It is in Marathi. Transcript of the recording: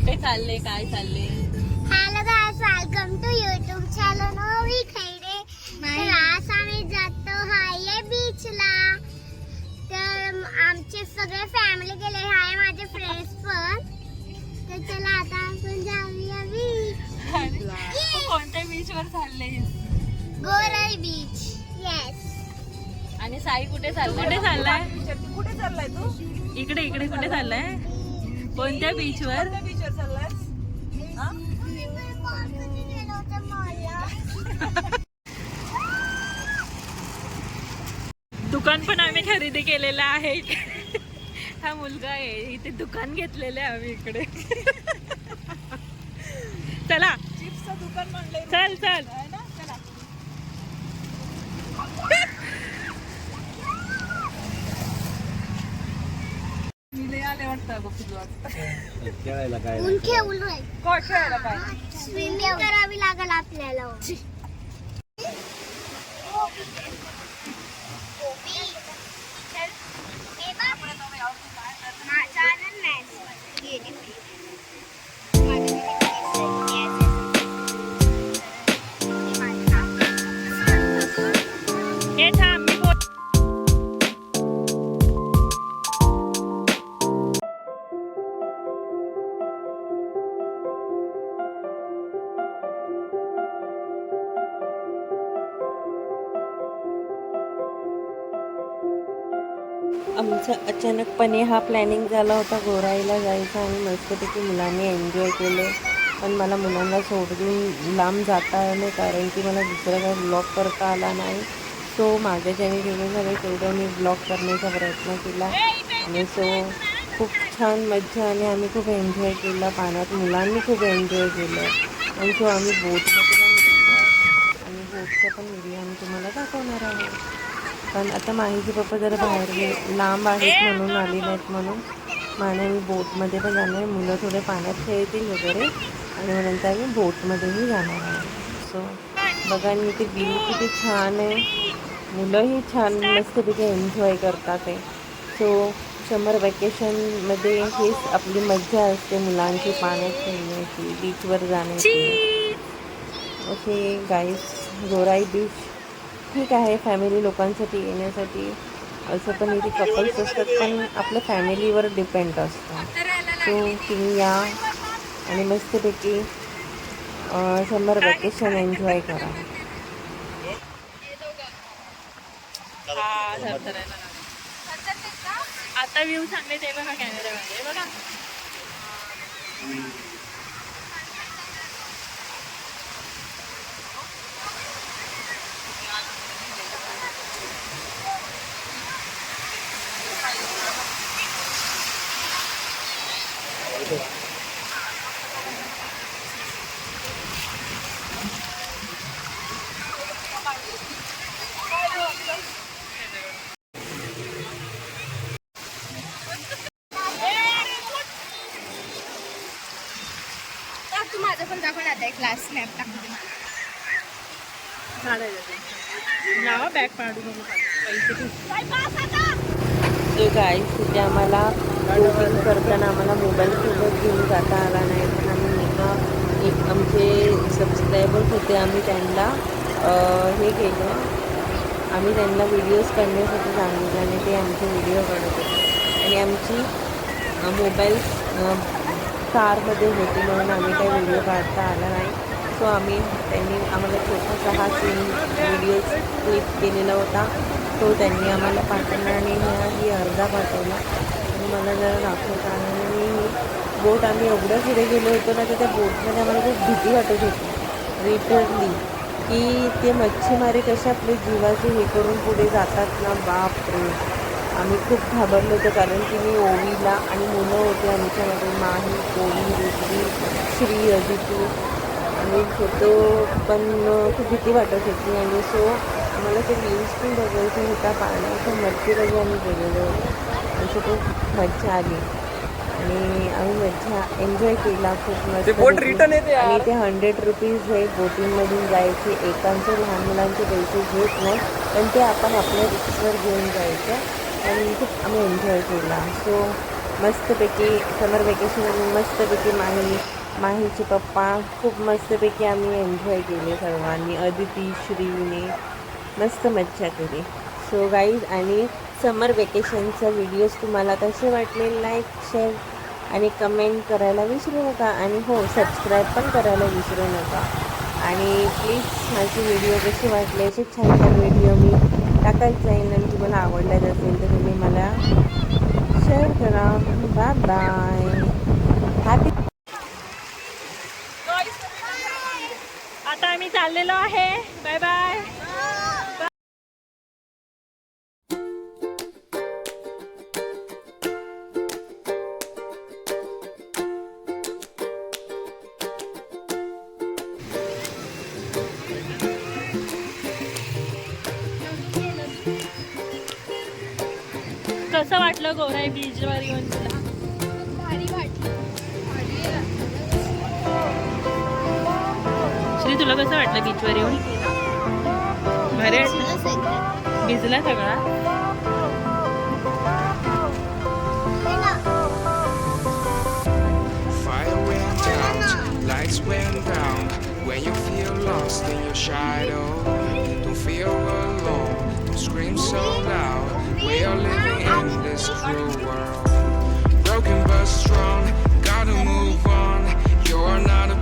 कुठे चालले, काय चालले? Hello guys, welcome to YouTube channel Navi Khaire. तर आज आम्ही जातो हाय बीचला. तर आमचे सगळे फॅमिली गेले, हाय माझे फ्रेंड्स पण. तर चला आता आपण जाऊया बीच. कोणत्या बीच वर चालले? गोराई बीच. येस. आणि साई कुठे चाललाय? कुठे चाललाय? कुठे चाललाय तू? इकडे इकडे कुठे चाललाय? कोणत्या बीच वर? कोणत्या बीचवर चाललाय? दुकान पण आम्ही खरेदी केलेलं आहे. हा मुलगा आहे, इथे दुकान घेतलेलं आहे आम्ही इकडे. चला चिप्सचं दुकान म्हणलंय. चल चल. आहे ना? चला. मिले आले वाटतं बघ तुझं आज. खेळायला काय ऊन खेळलोय. काय खेळायला काय? स्विमिंग करावी लागेल आपल्याला. हे थांब, मी बोल. आमचं अचानकपणे हा प्लॅनिंग झाला होता गोराईला जायचा आणि मस्तपैकी मुलांनी एन्जॉय केले. पण मला मुलांना सोडून लांब जाता आलं नाही, कारण की मला दुसरा काही ब्लॉग करता आला नाही. सो माझ्या ज्याने गेले झाले तेवढं मी ब्लॉग करण्याचा प्रयत्न केला. आणि सो खूप छान मज्जा आणि आम्ही खूप एन्जॉय केला. पाण्यात मुलांनी खूप एन्जॉय केलं. आणि सो आम्ही बोटमध्ये पण गेलो आणि बोटचा पण व्हिडिओ आम्ही तुम्हाला दाखवणार आहोत. पण आता माहीचे पप्पा जरा बाहेर लांब आहेत म्हणून आले नाहीत, म्हणून माने मी बोटमध्ये पण जाणार आहे. मुलं थोडे पाण्यात खेळतील वगैरे आणि मग नंतर मी बोटमध्येही जाणार आहे. सो बघा आणि ते व्ह्यू किती छान आहे. मुलंही छान मस्तपैकी एन्जॉय करतात आहे. सो समर वॅकेशनमध्ये हेच आपली मज्जा असते, मुलांची पाण्यात खेळण्याची, बीचवर जाण्याची. ओके गाईस, गोराई बीच ठीक आहे फॅमिली लोकांसाठी येण्यासाठी. असं पण इथे कपल्स असतात, पण आपल्या फॅमिलीवर डिपेंड असतं. सो तुम्ही या आणि मस्तपैकी समर वॅकेशन एन्जॉय करा. आता व्ह्यू चांगले ते बघा कॅमेरामध्ये बघा. तू माझं पण दाखव ना, आता क्लास स्नॅप टाकते. नावा बॅग पाडू नको पैसे. सो गाईस, तिथे आम्हाला शूटिंग करताना आम्हाला मोबाईल सोबत घेऊन जाता आला नाही, पण आम्ही एक आमचे सबस्क्रायबर्स होते, आम्ही त्यांना हे केलं, आम्ही त्यांना व्हिडिओज करण्यासाठी सांगितलं आणि ते आमचे व्हिडिओ काढत होते. आणि आमची मोबाईल कारमध्ये होती म्हणून आम्ही काही व्हिडिओ काढता आला नाही. सो त्यांनी आम्हाला छोटासा हा सीन व्हिडिओ क्लिप केलेला होता, तो त्यांनी आम्हाला पाठवला आणि ही अर्धा पाठवला आणि मला जरा दाखवता आला. आणि बोट आम्ही एवढं पुढे गेलो होतो ना, तर त्या बोटमध्ये आम्हाला खूप भीती वाटत होती लिटरली, की ते मच्छीमारी कशा आपले जीवाचे हे करून पुढे जातात ना, बापरे. आम्ही खूप घाबरलो होतो, कारण की मी ओवीला आणि मुलं होते आमच्यामध्ये, माही, ओवी, रुद्री, श्री, अदिती आणि फोटो पण खूप भीती वाटत होती. आणि सो आम्हाला ते व्ह्यूज पण बघायचं होता पाण्याच्या मच्छीमध्ये आम्ही गेलेलो होतो. आणि खूप मज्जा आली आणि आम्ही मज्जा एन्जॉय केला खूप मस्त. आणि ते 100 रुपीज हे बोटिंगमधून जायचे, एकांचे लहान मुलांचे पैसे घेत नाही, पण ते आपण आपल्या रिक्सवर घेऊन जायचं आणि खूप आम्ही एन्जॉय केला. सो मस्तपैकी समर वेकेशन आम्ही मस्तपैकी माहीचे पप्पा खूप मस्तपैकी आम्ही एन्जॉय केले सर्वांनी, अदिती श्रीने मस्त मज्जा केली. सो गाईज, आणि समर वेकेशनचा व्हिडिओज तुम्हाला कसे वाटले लाईक शेअर आणि कमेंट करायला विसरू नका. आणि हो, सबस्क्राईब पण करायला विसरू नका. आणि प्लीज माझे व्हिडिओ कसे वाटले, असे छान छान व्हिडिओ मी टाकत जाईन आणि तुम्हाला आवडल्याच असेल तर तुम्ही मला शेअर करा. Bye bye. हॅपी. आता आम्ही चाललेलो आहे. Bye bye. कसं वाटलं गोराई बीचवर येऊन तुला? भारी वाटलं. श्री, तुला कसं वाटलं बीचवर येऊन? भारी वाटलं? भिजला सगळा? Fire went out, lights went down. When you feel lost in your shadow, don't feel alone, don't scream so loud. We are living in this cruel world. Broken but strong, gotta move on. You're not a